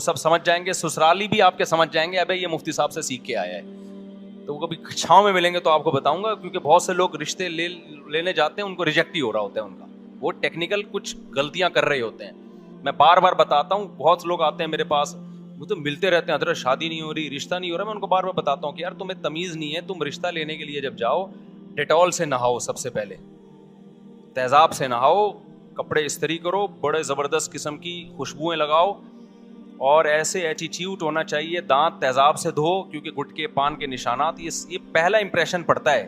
سب سمجھ جائیں گے, سسرالی بھی آپ کے سمجھ جائیں گے ابے یہ مفتی صاحب سے سیکھ کے آیا ہے. تو وہ کبھی چھاؤں میں ملیں گے تو آپ کو بتاؤں گا, کیونکہ بہت سے لوگ رشتے لینے جاتے ہیں, ان کو ریجیکٹ ہی ہو رہا ہوتا ہے ان کا, وہ ٹیکنیکل کچھ غلطیاں کر رہے ہوتے ہیں. میں بار بار بتاتا ہوں, بہت لوگ آتے ہیں میرے پاس, وہ تو ملتے رہتے ہیں, حضرت شادی نہیں ہو رہی, رشتہ نہیں ہو رہا. میں ان کو بار بار بتاتا ہوں کہ یار تمہیں تمیز نہیں ہے, تم رشتہ لینے کے لیے جب جاؤ ڈیٹول سے نہاؤ, سب سے پہلے تیزاب سے نہاؤ, کپڑے استری کرو, بڑے زبردست قسم کی خوشبوئیں لگاؤ, اور ایسے ایٹیٹیوڈ ہونا چاہیے, دانت تیزاب سے دھو, کیونکہ گٹکے پان کے نشانات, یہ پہلا امپریشن پڑتا ہے.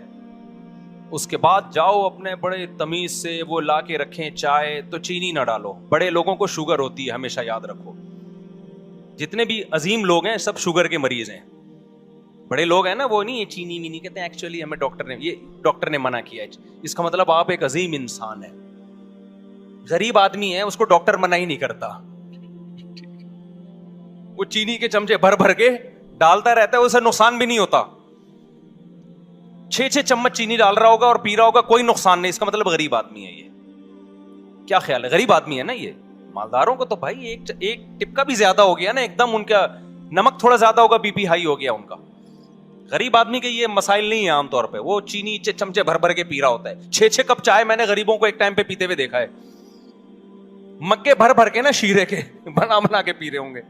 اس کے بعد جاؤ اپنے بڑے تمیز سے وہ لا کے رکھیں چائے, تو چینی نہ ڈالو. بڑے لوگوں کو شوگر ہوتی ہے, ہمیشہ یاد رکھو, جتنے بھی عظیم لوگ ہیں سب شوگر کے مریض ہیں. بڑے لوگ ہیں نا, وہ نہیں چینی مینی کہتے ہیں, ایکچولی ہمیں ڈاکٹر نے منع کیا ہے. اس کا مطلب آپ ایک عظیم انسان ہے. غریب آدمی ہے, اس کو ڈاکٹر منع ہی نہیں کرتا, وہ چینی کے چمچے بھر بھر کے ڈالتا رہتا ہے, اسے نقصان بھی نہیں ہوتا. 6 چمچ چینی ڈال رہا ہوگا اور پی رہا ہوگا, کوئی نقصان نہیں. اس کا مطلب غریب آدمی ہے. یہ کیا خیال ہے, غریب آدمی ہے نا یہ. مالداروں کو تو بھائی ایک ٹپکا بھی زیادہ ہو گیا نا, ایک دم ان کا نمک تھوڑا زیادہ ہوگا, بی پی ہائی ہو گیا ان کا. غریب آدمی کے یہ مسائل نہیں ہے عام طور پہ, وہ چینی چمچے بھر بھر کے پی رہا ہوتا ہے. 6 کپ چائے میں نے غریبوں کو ایک ٹائم پہ پیتے ہوئے دیکھا ہے, مگے بھر بھر کے نا شیرے کے بنا کے پی رہے ہوں گے.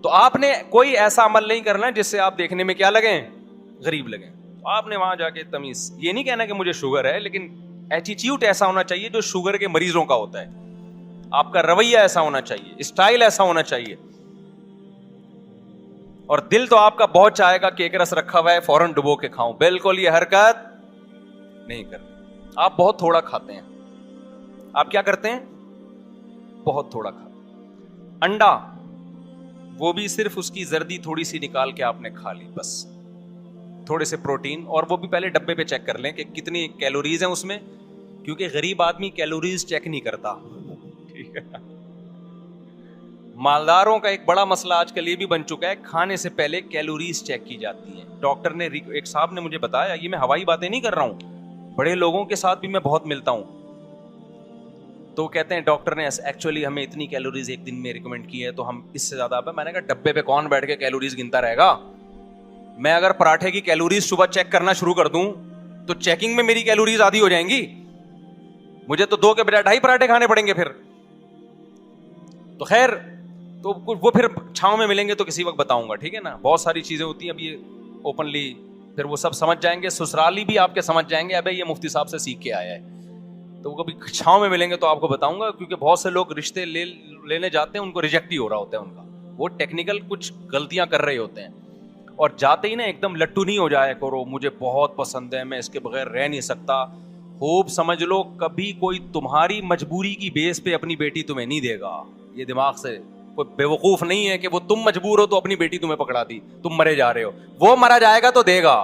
تو آپ نے کوئی ایسا عمل نہیں کرنا جس سے آپ دیکھنے میں کیا لگیں, غریب لگیں. تو آپ نے وہاں جا کے تمیز, یہ نہیں کہنا کہ مجھے شوگر ہے, لیکن ایٹیٹیوڈ ایسا ہونا چاہیے جو شوگر کے مریضوں کا ہوتا ہے. آپ کا رویہ ایسا ہونا چاہیے, اسٹائل ایسا ہونا چاہیے. اور دل تو آپ کا بہت چاہے گا کہ ایک رس رکھا ہوا ہے فوراً ڈبو کے کھاؤں, بالکل یہ حرکت نہیں کرنی. آپ بہت تھوڑا کھاتے ہیں. آپ کیا کرتے ہیں, بہت تھوڑا کھاتے ہیں. انڈا, وہ بھی صرف اس کی زردی تھوڑی سی نکال کے آپ نے کھا لی, بس تھوڑے سے پروٹین, اور وہ بھی پہلے ڈبے پہ چیک کر لیں کہ کتنی کیلوریز ہیں اس میں, کیونکہ غریب آدمی کیلوریز چیک نہیں کرتا. ٹھیک ہے, مالداروں کا ایک بڑا مسئلہ آج کل یہ بھی بن چکا ہے, کھانے سے پہلے کیلوریز چیک کی جاتی ہیں. ڈاکٹر نے, ایک صاحب نے مجھے بتایا, یہ میں ہوائی باتیں نہیں کر رہا ہوں, بڑے لوگوں کے ساتھ بھی میں بہت ملتا ہوں, تو کہتے ہیں ڈاکٹر نے ایکچولی ہمیں اتنی کیلوریز ایک دن میں ریکمینڈ کی ہے, تو ہم اس سے زیادہ. میں نے کہا ڈبے پہ کون بیٹھ کے کیلوریز گنتا رہے گا. میں اگر پراٹھے کی کیلوریز صبح چیک کرنا شروع کر دوں تو چیکنگ میں میری کیلوریز آدھی ہو جائیں گی, مجھے تو 2 کے بجائے 2.5 پراٹھے کھانے پڑیں گے پھر. تو خیر, تو وہ پھر چھاؤں میں ملیں گے تو کسی وقت بتاؤں گا, ٹھیک ہے نا. بہت ساری چیزیں ہوتی ہیں, اب یہ اوپنلی پھر وہ سب سمجھ جائیں گے, سسرالی بھی آپ کے سمجھ جائیں گے ابے یہ مفتی صاحب سے سیکھ کے آیا ہے. تو وہ کبھی چھاؤں میں ملیں گے تو آپ کو بتاؤں گا, کیونکہ بہت سے لوگ رشتے لینے جاتے ہیں, ان کو ریجیکٹ ہی ہو رہا ہوتا ہے ان کا, وہ ٹیکنیکل کچھ غلطیاں کر رہے ہوتے ہیں. اور جاتے ہی نا ایک دم لٹو نہیں ہو جایا کرو, مجھے بہت پسند ہے, میں اس کے بغیر رہ نہیں سکتا. خوب سمجھ لو, کبھی کوئی تمہاری مجبوری کی بیس پہ اپنی بیٹی تمہیں نہیں دے گا. یہ دماغ سے کوئی بیوقوف نہیں ہے کہ وہ تم مجبور ہو تو اپنی بیٹی تمہیں پکڑا دی, تم مرے جا رہے ہو. وہ مرا جائے گا تو دے گا.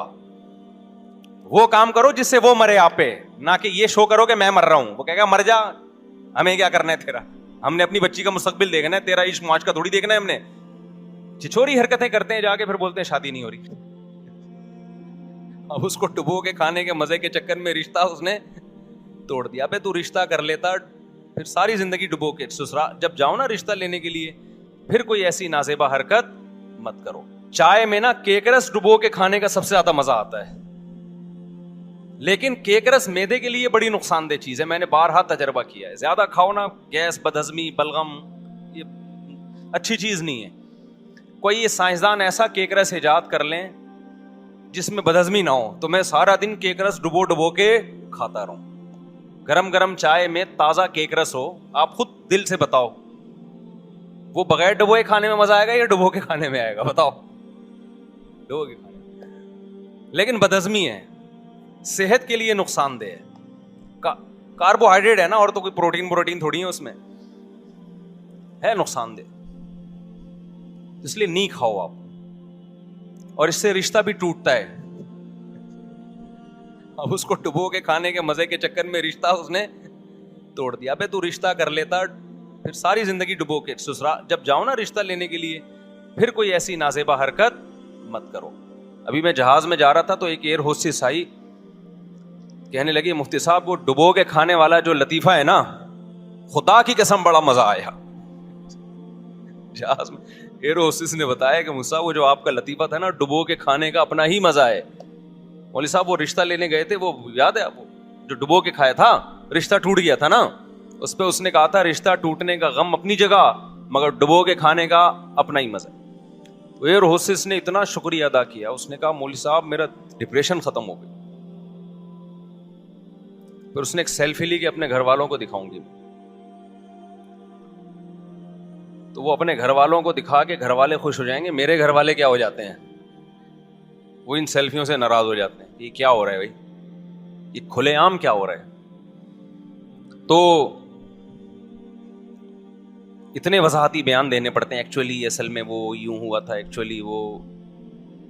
وہ کام کرو جس سے وہ مرے آپ پہ, نہ کہ یہ شو کرو کہ میں مر رہا ہوں. وہ کہے گا مر جا, ہمیں کیا کرنا ہے تیرا, ہم نے اپنی بچی کا مستقبل دیکھنا ہے, تیرا عشق معاش کا تھوڑی دیکھنا ہے ہم نے. چھچوری حرکتیں کرتے ہیں جا کے, پھر بولتے ہیں شادی نہیں ہو رہی. اب اس کو ڈبو کے کھانے کے مزے کے چکر میں رشتہ اس نے توڑ دیا. بے تو رشتہ کر لیتا, پھر ساری زندگی ڈبو کے. جب جاؤ نا رشتہ لینے کے لیے, پھر کوئی ایسی نازیبا حرکت مت کرو. چائے میں نا کیک رس ڈبو کے کھانے کا سب سے زیادہ مزہ آتا ہے, لیکن کیک رس میدے کے لیے بڑی نقصان دہ چیز ہے. میں نے بارہا تجربہ کیا ہے. زیادہ کھاؤ نا, گیس, بدہضمی, بلغم, یہ اچھی چیز نہیں ہے. کوئی یہ سائنسدان ایسا کیک رس ایجاد کر لیں جس میں بدہضمی نہ ہو, تو میں سارا دن کیک رس ڈبو کے کھاتا رہوں. گرم گرم چائے میں تازہ کیک رس ہو, آپ خود دل سے بتاؤ, وہ بغیر ڈبوئے کھانے میں مزہ آئے گا یا ڈبو کے کھانے میں آئے گا؟ بتاؤ. ڈبو کے کھانے میں. لیکن بدہضمی ہے, صحت کے لیے نقصان دہ ہے. کاربوہائیڈریٹ ہے نا, اور تو کوئی پروٹین تھوڑی ہے اس میں, ہے نقصان دہ, اس لیے نہیں کھاؤ آپ. اور اس سے رشتہ بھی ٹوٹتا ہے. اب اس کو ڈبو کے کھانے کے مزے کے چکر میں رشتہ اس نے توڑ دیا. بے تو رشتہ کر لیتا, پھر ساری زندگی ڈبو کے. جب جاؤ نا رشتہ لینے کے لیے, پھر کوئی ایسی نازیبا حرکت مت کرو. ابھی میں جہاز میں جا رہا تھا تو ایک ایئر ہوسٹس آئی, کہنے لگی مفتی صاحب وہ ڈبو کے کھانے والا جو لطیفہ ہے نا, خدا کی قسم بڑا مزہ آیا. جہاز میں ایئر ہوسٹس نے بتایا کہ موسیٰ وہ جو آپ کا لطیفہ تھا نا ڈبو کے کھانے کا اپنا ہی مزہ ہے. مولوی صاحب وہ رشتہ لینے گئے تھے, وہ یاد ہے آپ کو جو ڈبو کے کھایا تھا, رشتہ ٹوٹ گیا تھا نا, اس پہ اس نے کہا تھا رشتہ ٹوٹنے کا غم اپنی جگہ مگر ڈبو کے کھانے کا اپنا ہی مزہ. ایئر ہوسٹس نے اتنا شکریہ ادا کیا, اس نے کہا مولوی صاحب میرا ڈپریشن ختم ہو گئی. پھر اس نے ایک سیلفی لی کہ اپنے گھر والوں کو دکھاؤں گی. تو وہ اپنے گھر والوں کو دکھا کے گھر والے خوش ہو جائیں گے, میرے گھر والے کیا ہو جاتے ہیں, وہ ان سیلفیوں سے ناراض ہو جاتے ہیں. یہ کیا ہو رہا ہے بھائی, یہ کھلے عام کیا ہو رہا ہے. تو اتنے وضاحتی بیان دینے پڑتے ہیں. ایکچولی اصل میں وہ یوں ہوا تھا, ایکچولی وہ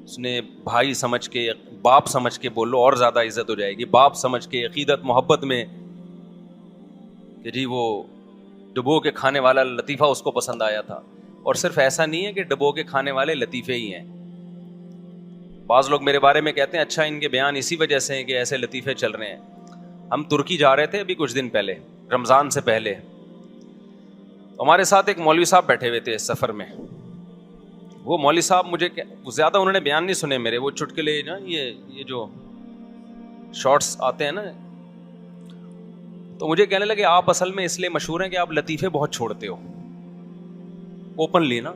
اس نے بھائی سمجھ کے, باپ سمجھ کے بولو اور زیادہ عزت ہو جائے گی, باپ سمجھ کے عقیدت محبت میں کہ جی وہ ڈبو کے کھانے والا لطیفہ اس کو پسند آیا تھا. اور صرف ایسا نہیں ہے کہ ڈبو کے کھانے والے لطیفے ہی ہیں. بعض لوگ میرے بارے میں کہتے ہیں اچھا ان کے بیان اسی وجہ سے ہیں کہ ایسے لطیفے چل رہے ہیں. ہم ترکی جا رہے تھے ابھی کچھ دن پہلے, رمضان سے پہلے. ہمارے ساتھ ایک مولوی صاحب بیٹھے ہوئے تھے سفر میں. وہ مولوی صاحب مجھے زیادہ انہوں نے بیان نہیں سنے میرے, وہ چٹکلے نا یہ جو شارٹس آتے ہیں نا, تو مجھے کہنے لگے آپ اصل میں اس لیے مشہور ہیں کہ آپ لطیفے بہت چھوڑتے ہو. اوپنلی نا,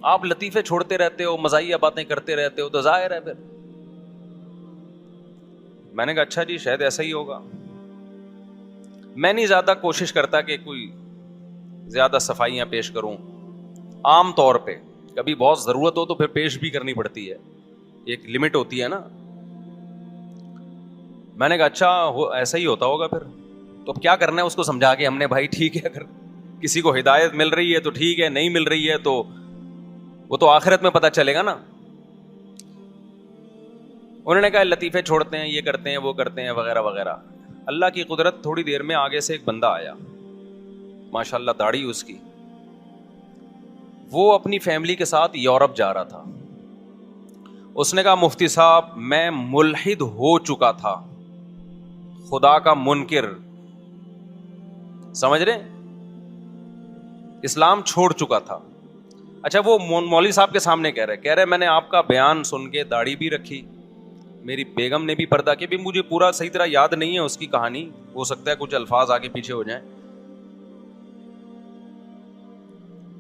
آپ لطیفے چھوڑتے رہتے ہو, مزاحیہ باتیں کرتے رہتے ہو, تو ظاہر ہے پھر. میں نے کہا اچھا جی شاید ایسا ہی ہوگا. میں نہیں زیادہ کوشش کرتا کہ کوئی زیادہ صفائیاں پیش کروں. عام طور پہ کبھی بہت ضرورت ہو تو پھر پیش بھی کرنی پڑتی ہے, ایک لمٹ ہوتی ہے نا. میں نے کہا اچھا ایسا ہی ہوتا ہوگا پھر, تو اب کیا کرنا ہے اس کو سمجھا کے ہم نے, بھائی ٹھیک ہے اگر کسی کو ہدایت مل رہی ہے تو ٹھیک ہے, نہیں مل رہی ہے تو وہ تو آخرت میں پتہ چلے گا نا. انہوں نے کہا لطیفے چھوڑتے ہیں, یہ کرتے ہیں, وہ کرتے ہیں, وغیرہ وغیرہ. اللہ کی قدرت, تھوڑی دیر میں آگے سے ایک بندہ آیا, ماشاءاللہ داڑھی اس کی. وہ اپنی فیملی کے ساتھ یورپ جا رہا تھا. اس نے کہا مفتی صاحب میں ملحد ہو چکا تھا, خدا کا منکر, سمجھ رہے, اسلام چھوڑ چکا تھا. اچھا وہ مولوی صاحب کے سامنے کہہ رہے میں نے آپ کا بیان سن کے داڑھی بھی رکھی, میری بیگم نے بھی پردہ کیا. بھی مجھے پورا صحیح طرح یاد نہیں ہے اس کی کہانی, ہو سکتا ہے کچھ الفاظ آگے پیچھے ہو جائیں,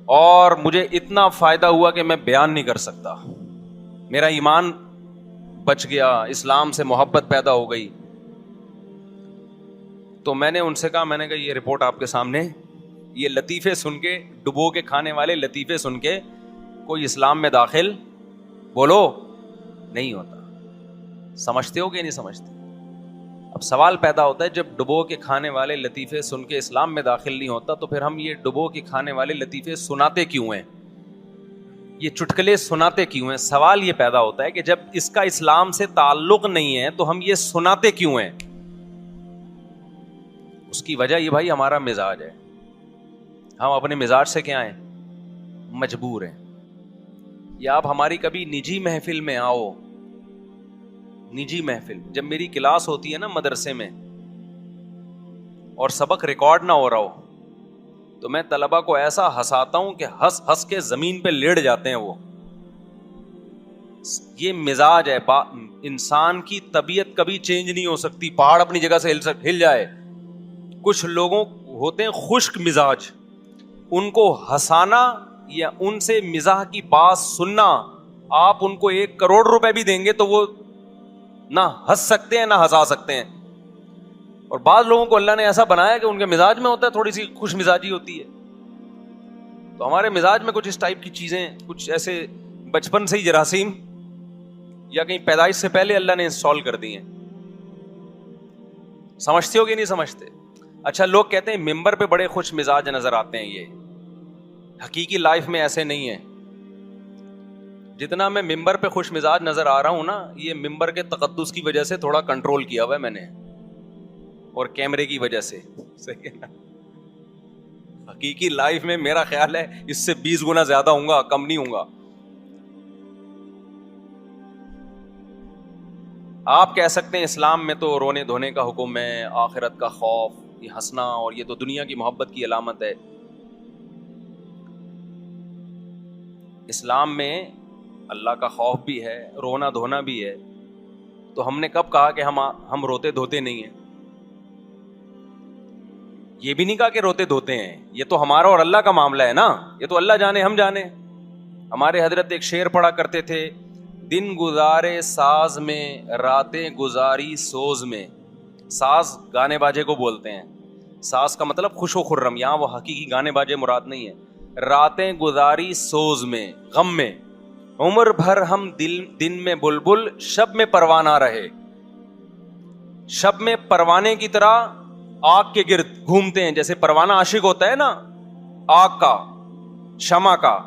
اور مجھے اتنا فائدہ ہوا کہ میں بیان نہیں کر سکتا. میرا ایمان بچ گیا, اسلام سے محبت پیدا ہو گئی. تو میں نے ان سے کہا, میں نے کہا یہ رپورٹ آپ کے سامنے, یہ لطیفے سن کے, ڈبو کے کھانے والے لطیفے سن کے کوئی اسلام میں داخل بولو نہیں ہوتا. سمجھتے ہو کہ نہیں سمجھتے؟ اب سوال پیدا ہوتا ہے جب ڈبو کے کھانے والے لطیفے سن کے اسلام میں داخل نہیں ہوتا تو پھر ہم یہ ڈبو کے کھانے والے لطیفے سناتے کیوں ہیں, یہ چٹکلے سناتے کیوں ہیں؟ سوال یہ پیدا ہوتا ہے کہ جب اس کا اسلام سے تعلق نہیں ہے تو ہم یہ سناتے کیوں ہیں. اس کی وجہ یہ بھائی ہمارا مزاج ہے. ہم اپنے مزاج سے کیا ہیں, مجبور ہیں. یا آپ ہماری کبھی نجی محفل میں آؤ, نجی محفل, جب میری کلاس ہوتی ہے نا مدرسے میں اور سبق ریکارڈ نہ ہو رہا ہو تو میں طلبہ کو ایسا ہنساتا ہوں کہ ہنس ہنس کے زمین پہ لیٹ جاتے ہیں وہ. یہ مزاج ہے. انسان کی طبیعت کبھی چینج نہیں ہو سکتی, پہاڑ اپنی جگہ سے ہل جائے. کچھ لوگوں ہوتے ہیں خشک مزاج, ان کو ہنسانا یا ان سے مزاح کی بات سننا, آپ ان کو 1 کروڑ روپے بھی دیں گے تو وہ نہ ہنس سکتے ہیں نہ ہنسا سکتے ہیں. اور بعض لوگوں کو اللہ نے ایسا بنایا کہ ان کے مزاج میں ہوتا ہے تھوڑی سی خوش مزاجی ہوتی ہے. تو ہمارے مزاج میں کچھ اس ٹائپ کی چیزیں, کچھ ایسے بچپن سے ہی جراثیم یا کہیں پیدائش سے پہلے اللہ نے انسٹال کر دی ہیں. سمجھتے ہو کہ نہیں سمجھتے؟ اچھا لوگ کہتے ہیں ممبر پہ بڑے خوش مزاج نظر آتے ہیں, یہ حقیقی لائف میں ایسے نہیں ہے. جتنا میں ممبر پہ خوش مزاج نظر آ رہا ہوں نا, یہ ممبر کے تقدس کی وجہ سے تھوڑا کنٹرول کیا ہوا ہے میں نے, اور کیمرے کی وجہ سے. صحیح ہے نا. حقیقی لائف میں میرا خیال ہے اس سے 20 گنا زیادہ ہوں گا, کم نہیں ہوں گا. آپ کہہ سکتے ہیں اسلام میں تو رونے دھونے کا حکم ہے, آخرت کا خوف, یہ ہنسنا اور یہ تو دنیا کی محبت کی علامت ہے. اسلام میں اللہ کا خوف بھی ہے, رونا دھونا بھی ہے, تو ہم نے کب کہا کہ ہم روتے دھوتے نہیں ہیں؟ یہ بھی نہیں کہا کہ روتے دھوتے ہیں, یہ تو ہمارا اور اللہ کا معاملہ ہے نا, یہ تو اللہ جانے ہم جانے. ہمارے حضرت ایک شعر پڑھا کرتے تھے, دن گزارے ساز میں راتیں گزاری سوز میں. ساز گانے باجے کو بولتے ہیں, ساز کا مطلب خوش و خرم, یہاں وہ حقیقی گانے باجے مراد نہیں ہے. راتیں گزاری سوز میں, غم میں, عمر بھر ہم دن میں بلبل شب میں پروانہ رہے. شب میں پروانے کی طرح آگ کے گرد گھومتے ہیں, جیسے پروانہ عاشق ہوتا ہے نا آگ کا, شمع کا.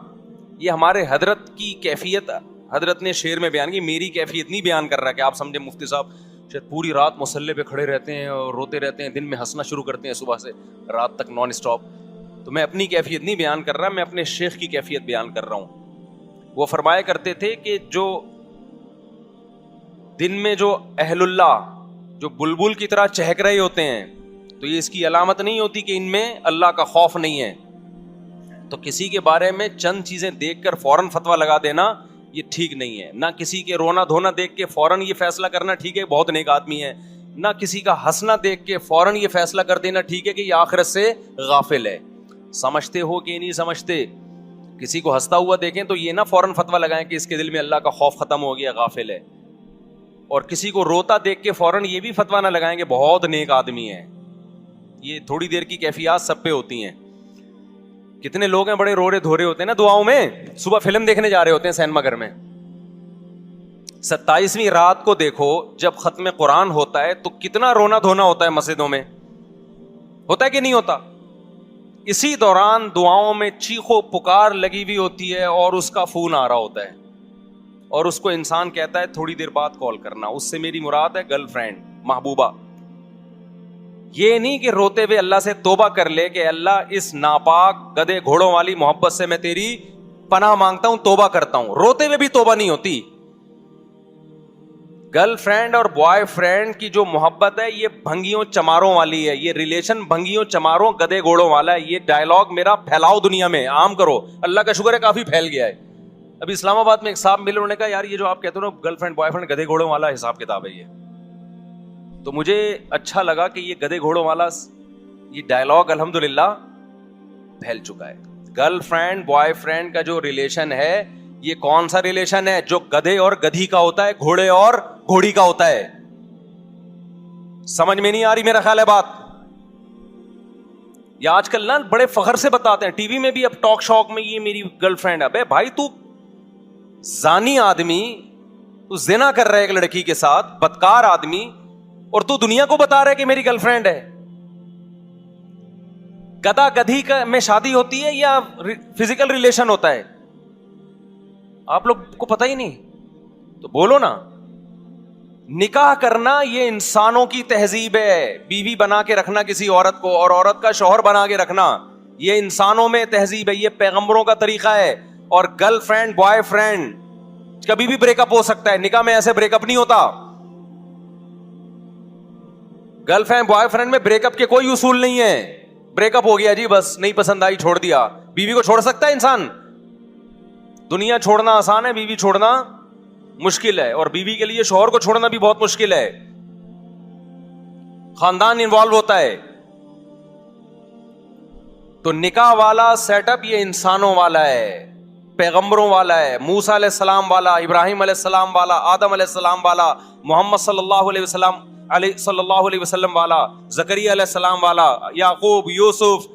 یہ ہمارے حضرت کی کیفیت حضرت نے شعر میں بیان کی, میری کیفیت نہیں بیان کر رہا کہ آپ سمجھے مفتی صاحب شاید پوری رات مصلے پہ کھڑے رہتے ہیں اور روتے رہتے ہیں, دن میں ہنسنا شروع کرتے ہیں صبح سے رات تک نان اسٹاپ. تو میں اپنی کیفیت نہیں بیان کر رہا, میں اپنے شیخ کی کیفیت بیان کر رہا ہوں. وہ فرمایا کرتے تھے کہ جو دن میں جو اہل اللہ جو بلبل کی طرح چہک رہے ہوتے ہیں, تو یہ اس کی علامت نہیں ہوتی کہ ان میں اللہ کا خوف نہیں ہے. تو کسی کے بارے میں چند چیزیں دیکھ کر فوراً فتویٰ لگا دینا یہ ٹھیک نہیں ہے. نہ کسی کے رونا دھونا دیکھ کے فوراً یہ فیصلہ کرنا ٹھیک ہے بہت نیک آدمی ہے, نہ کسی کا ہنسنا دیکھ کے فوراً یہ فیصلہ کر دینا ٹھیک ہے کہ یہ آخرت سے غافل ہے. سمجھتے ہو کہ نہیں سمجھتے, کسی کو ہنستا ہوا دیکھیں تو یہ نہ فوراً فتویٰ لگائیں کہ اس کے دل میں اللہ کا خوف ختم ہو گیا, غافل ہے. اور کسی کو روتا دیکھ کے فوراً یہ بھی فتویٰ نہ لگائیں کہ بہت نیک آدمی ہے. یہ تھوڑی دیر کی کیفیات سب پہ ہوتی ہیں. کتنے لوگ ہیں بڑے رو رہے دھو رہے ہوتے ہیں نا دعاؤں میں, صبح فلم دیکھنے جا رہے ہوتے ہیں سینما گھر میں, 27ویں رات کو دیکھو جب ختم قرآن ہوتا ہے تو کتنا رونا دھونا ہوتا ہے مسجدوں میں, ہوتا ہے کہ نہیں ہوتا؟ اسی دوران دعاؤں میں چیخو پکار لگی ہوئی ہوتی ہے اور اس کا فون آ رہا ہوتا ہے, اور اس کو انسان کہتا ہے تھوڑی دیر بعد کال کرنا. اس سے میری مراد ہے گرل فرینڈ, محبوبہ. یہ نہیں کہ روتے ہوئے اللہ سے توبہ کر لے کہ اللہ اس ناپاک گدھے گھوڑوں والی محبت سے میں تیری پناہ مانگتا ہوں, توبہ کرتا ہوں. روتے ہوئے بھی توبہ نہیں ہوتی. گرل فرینڈ اور بوائے فرینڈ کی جو محبت ہے یہ بھنگیوں چماروں والی ہے, یہ ریلیشن بھنگیوں چماروں گدھے گھوڑوں والا ہے. یہ ڈائلاگ میرا پھیلاؤ دنیا میں, عام کرو. اللہ کا شکر ہے کافی پھیل گیا ہے. ابھی اسلام آباد میں ایک صاحب ملے, انہوں نے کہا یار یہ جو آپ کہتے ہو نا گرل فرینڈ بوائے فرینڈ گدھے گھوڑوں والا حساب کتاب ہے یہ. تو مجھے اچھا لگا کہ یہ گدھے گھوڑوں والا یہ ڈائلاگ الحمدللہ پھیل چکا ہے. گرل فرینڈ بوائے فرینڈ کا جو ریلیشن ہے یہ کون سا ریلیشن ہے؟ جو گدھے اور گدھی کا ہوتا ہے, گھوڑے اور گھوڑی کا ہوتا ہے. سمجھ میں نہیں آ رہی میرا خیال ہے بات. یا آج کل نا بڑے فخر سے بتاتے ہیں ٹی وی میں بھی, اب ٹاک شاک میں, یہ میری گرل فرینڈ ہے. ابے بھائی تو زانی آدمی, تو زنا کر رہا ہے ایک لڑکی کے ساتھ, بدکار آدمی, اور تو دنیا کو بتا رہا ہے کہ میری گرل فرینڈ ہے. گدھا گدھی میں شادی ہوتی ہے یا فزیکل ریلیشن ہوتا ہے؟ آپ لوگ کو پتہ ہی نہیں تو بولو نا. نکاح کرنا یہ انسانوں کی تہذیب ہے, بیوی بنا کے رکھنا کسی عورت کو اور عورت کا شوہر بنا کے رکھنا یہ انسانوں میں تہذیب ہے, یہ پیغمبروں کا طریقہ ہے. اور گرل فرینڈ بوائے فرینڈ کبھی بھی بریک اپ ہو سکتا ہے, نکاح میں ایسے بریک اپ نہیں ہوتا. گرل فرینڈ بوائے فرینڈ میں بریک اپ کے کوئی اصول نہیں ہے. بریک اپ ہو گیا جی بس, نہیں پسند آئی چھوڑ دیا. بیوی کو چھوڑ سکتا ہے انسان؟ دنیا چھوڑنا آسان ہے, بیوی چھوڑنا مشکل ہے. اور بیوی کے لیے شوہر کو چھوڑنا بھی بہت مشکل ہے, خاندان انوالو ہوتا ہے. تو نکاح والا سیٹ اپ یہ انسانوں والا ہے, پیغمبروں والا ہے, موسیٰ علیہ السلام والا, ابراہیم علیہ السلام والا, آدم علیہ السلام والا, محمد صلی اللہ علیہ وسلم والا, زکریا علیہ السلام والا, یعقوب, یوسف,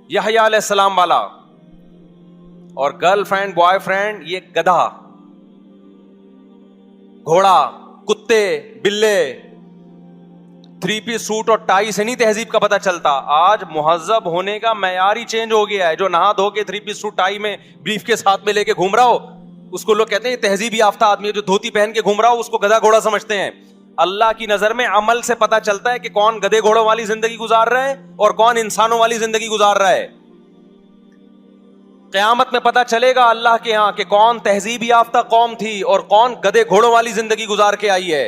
یحییٰ علیہ السلام والا. اور گرل فرینڈ بوائے فرینڈ یہ گدھا گھوڑا کتے بلے, 3 پیس سوٹ اور ٹائی سے نہیں تہذیب کا پتہ چلتا. آج مہذب ہونے کا معیار ہی چینج ہو گیا ہے. جو نہا دھو کے 3 پیس سوٹ ٹائی میں بریف کے ساتھ میں لے کے گھوم رہا ہو اس کو لوگ کہتے ہیں تہذیب یافتہ آدمی ہے. جو دھوتی پہن کے گھوم رہا ہو اس کو گدھا گھوڑا سمجھتے ہیں. اللہ کی نظر میں عمل سے پتہ چلتا ہے کہ کون گدھے گھوڑوں والی زندگی گزار رہا ہے اور کون انسانوں والی زندگی گزار رہا ہے. قیامت میں پتہ چلے گا اللہ کے ہاں کہ کون تہذیب یافتہ قوم تھی اور کون گدھے گھوڑوں والی زندگی گزار کے آئی ہے.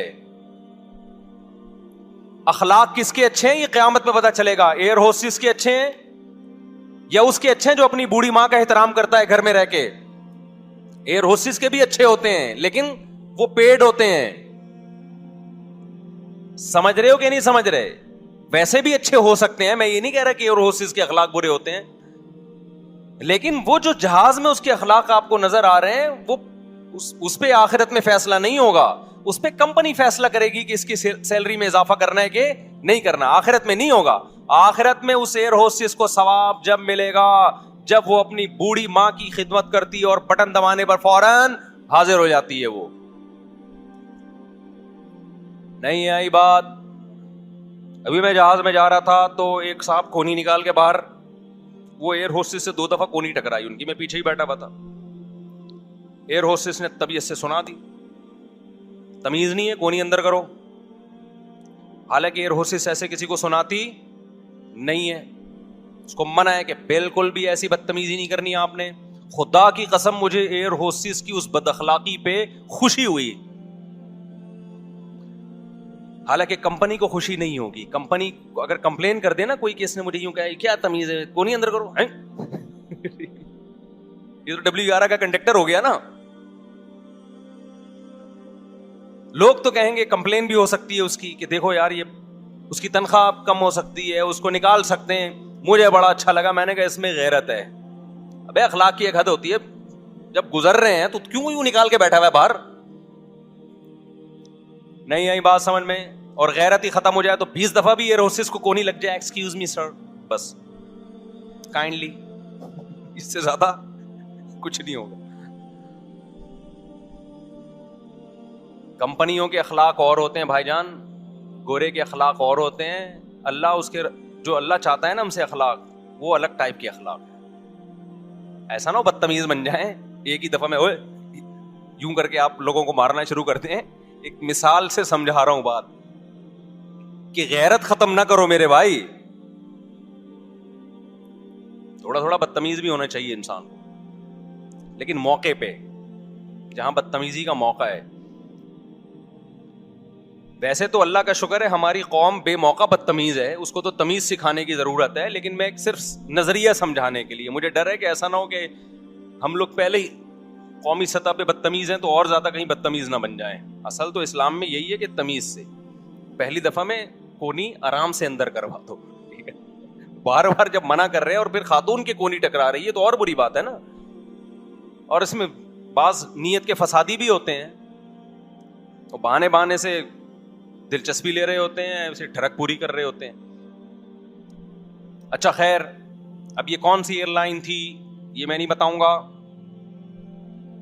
اخلاق کس کے اچھے ہیں یہ قیامت میں پتہ چلے گا. ایئر ہوسٹس کے اچھے ہیں یا اس کے اچھے ہیں جو اپنی بوڑھی ماں کا احترام کرتا ہے گھر میں رہ کے؟ ایئر ہوسٹس کے بھی اچھے ہوتے ہیں لیکن وہ پیڈ ہوتے ہیں. سمجھ رہے ہو کہ نہیں سمجھ رہے؟ ویسے بھی اچھے ہو سکتے ہیں, میں یہ نہیں کہہ رہا کہ ایئر ہوسٹس کے اخلاق برے ہوتے ہیں, لیکن وہ جو جہاز میں اس کے اخلاق آپ کو نظر آ رہے ہیں وہ اس پہ آخرت میں فیصلہ نہیں ہوگا, اس پہ کمپنی فیصلہ کرے گی کہ اس کی سیلری میں اضافہ کرنا ہے کہ نہیں کرنا. آخرت میں نہیں ہوگا. آخرت میں اس ایئر ہوسٹس کو ثواب جب ملے گا جب وہ اپنی بوڑھی ماں کی خدمت کرتی ہے اور بٹن دبانے پر فوراً حاضر ہو جاتی ہے. وہ نہیں آئی بات. ابھی میں جہاز میں جا رہا تھا تو ایک صاحب کونی نکال کے باہر, وہ ایئر ہوسٹس سے 2 دفعہ کونی ٹکرائی ان کی, میں پیچھے ہی بیٹھا ہوا تھا. ایئر ہوسٹس نے طبیعت سے سنا دی, تمیز نہیں ہے کونی اندر کرو. حالانکہ ایئر ہوسٹس ایسے کسی کو سناتی نہیں ہے, اس کو منع ہے کہ بالکل بھی ایسی بدتمیزی نہیں کرنی آپ نے. خدا کی قسم مجھے ایئر ہوسٹس کی اس بد اخلاقی پہ خوشی ہوئی, حالانکہ کمپنی کو خوشی نہیں ہوگی. کمپنی اگر کمپلین کر دے نا کوئی کہ اس نے مجھے یوں کہا کیا تمیز ہے, کونی اندر کرو, یہ تو WR کا کنڈکٹر ہو گیا نا. لوگ تو کہیں گے کمپلین بھی ہو سکتی ہے اس کی کہ دیکھو یار یہ اس کی تنخواہ کم ہو سکتی ہے, اس کو نکال سکتے ہیں. مجھے بڑا اچھا لگا, میں نے کہا اس میں غیرت ہے. ابے اخلاق کی ایک حد ہوتی ہے, جب گزر رہے ہیں تو کیوں یوں نکال کے بیٹھا ہوا ہے باہر. نہیں آئی بات سمجھ میں؟ اور غیرت ہی ختم ہو جائے تو 20 دفعہ بھی ایئر ہوسٹس کو کونی لگ جائے, ایکسکیوز می سر, بس کائنڈلی, اس سے زیادہ کچھ نہیں ہوگا. کمپنیوں کے اخلاق اور ہوتے ہیں بھائی جان, گورے کے اخلاق اور ہوتے ہیں. اللہ اس کے جو اللہ چاہتا ہے نا ہم سے اخلاق, وہ الگ ٹائپ کے اخلاق ہے. ایسا نہ ہو بدتمیز بن جائیں ایک ہی دفعہ میں اوے یوں کر کے آپ لوگوں کو مارنا شروع کرتے ہیں. ایک مثال سے سمجھا رہا ہوں بات, کہ غیرت ختم نہ کرو میرے بھائی. تھوڑا تھوڑا بدتمیز بھی ہونا چاہیے انسان کو, لیکن موقع پہ جہاں بدتمیزی کا موقع ہے. ویسے تو اللہ کا شکر ہے ہماری قوم بے موقع بدتمیز ہے, اس کو تو تمیز سکھانے کی ضرورت ہے, لیکن میں صرف نظریہ سمجھانے کے لیے. مجھے ڈر ہے کہ ایسا نہ ہو کہ ہم لوگ پہلے ہی قومی سطح پہ بدتمیز ہیں تو اور زیادہ کہیں بدتمیز نہ بن جائیں. اصل تو اسلام میں یہی ہے کہ تمیز سے پہلی دفعہ میں کونی آرام سے اندر کروا دو, ٹھیک ہے. بار بار جب منع کر رہے ہیں اور پھر خاتون کی کونی ٹکرا رہی ہے تو اور بری بات ہے نا. اور اس میں بعض نیت کے فسادی بھی ہوتے ہیں, تو بہانے بہانے سے دلچسپی لے رہے ہوتے ہیں, اسے ٹھڑک پوری کر رہے ہوتے ہیں. اچھا خیر, اب یہ کون سی ایئر لائن تھی یہ میں نہیں بتاؤں گا,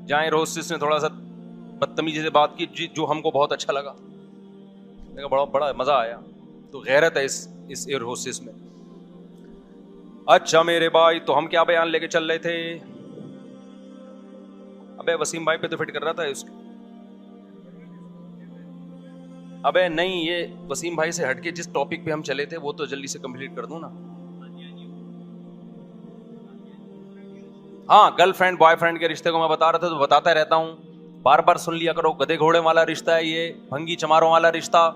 جہاں ایئر ہوسٹس نے تھوڑا سا بدتمیزی سے بات کی جو ہم کو بہت اچھا لگا, بڑا مزہ آیا. تو غیرت ہے اس ایئر ہوسٹس میں. اچھا میرے بھائی, تو ہم کیا بیان لے کے چل رہے تھے؟ ابے وسیم بھائی پہ تو فٹ کر رہا تھا اس کو. ابے نہیں, یہ وسیم بھائی سے ہٹ کے جس ٹاپک پہ ہم چلے تھے وہ تو جلدی سے کمپلیٹ کر دوں نا. ہاں, گرل فرینڈ بوائے فرینڈ کے رشتے کو میں بتا رہا تھا تو بتاتا رہتا ہوں, بار بار سن لیا کرو. گدے گھوڑے والا رشتہ ہے یہ, بھنگی چماروں والا رشتہ.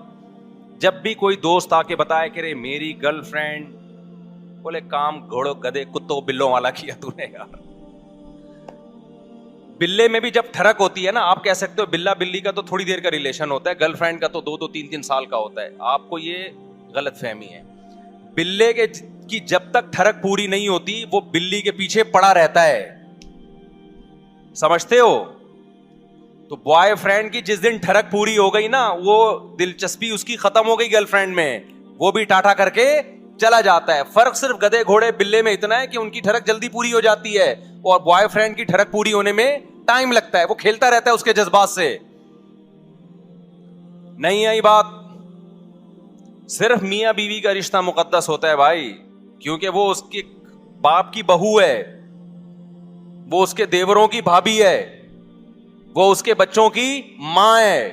جب بھی کوئی دوست آ کے بتائے کہ رے میری گرل فرینڈ, بولے کام گھوڑوں گدے کتوں بلوں والا کیا تو نے یار. بلے میں بھی جب ٹھڑک ہوتی ہے نا, آپ کہہ سکتے ہو بلا بلی کا تو تھوڑی دیر کا ریلیشن ہوتا ہے, گرل فرینڈ کا تو 2-3 سال کا ہوتا ہے. آپ کو یہ غلط فہمی ہے. بلے کی جب تک ٹھڑک پوری نہیں ہوتی وہ بلی کے پیچھے پڑا رہتا ہے, سمجھتے ہو؟ تو بوائے فرینڈ کی جس دن ٹھڑک پوری ہو گئی نا, وہ دلچسپی اس کی ختم ہو گئی گرل فرینڈ میں, وہ بھی ٹاٹا کر کے چلا جاتا ہے. فرق صرف گدے گھوڑے بلے میں اتنا ہے کہ ان کی ٹھڑک جلدی پوری ہو جاتی ہے اور بوائے فرینڈ کی ٹھڑک پوری ہونے میں ٹائم لگتا ہے. وہ کھیلتا رہتا ہے اس کے جذبات سے. نہیں آئی بات؟ صرف میاں بیوی کا رشتہ مقدس ہوتا ہے بھائی, کیونکہ وہ اس کے باپ کی بہو ہے, وہ اس کے دیوروں کی بھابھی ہے, وہ اس کے بچوں کی ماں ہے.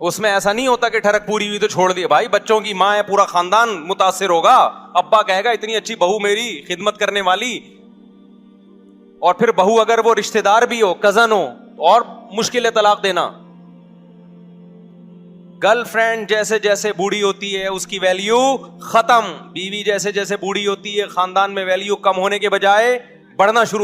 اس میں ایسا نہیں ہوتا کہ ٹھڑک پوری ہوئی تو چھوڑ دی. بھائی بچوں کی ماں ہے, پورا خاندان متاثر ہوگا. ابا کہے گا اتنی اچھی بہو میری, خدمت کرنے والی, اور پھر بہو اگر وہ رشتہ دار بھی ہو, کزن ہو, اور مشکل ہے طلاق دینا. گرل فرینڈ جیسے جیسے بوڑھی ہوتی ہے اس کی ویلیو ختم. بیوی جیسے جیسے بوڑھی ہوتی ہے خاندان میں ویلیو کم ہونے کے بجائے بڑھنا شروع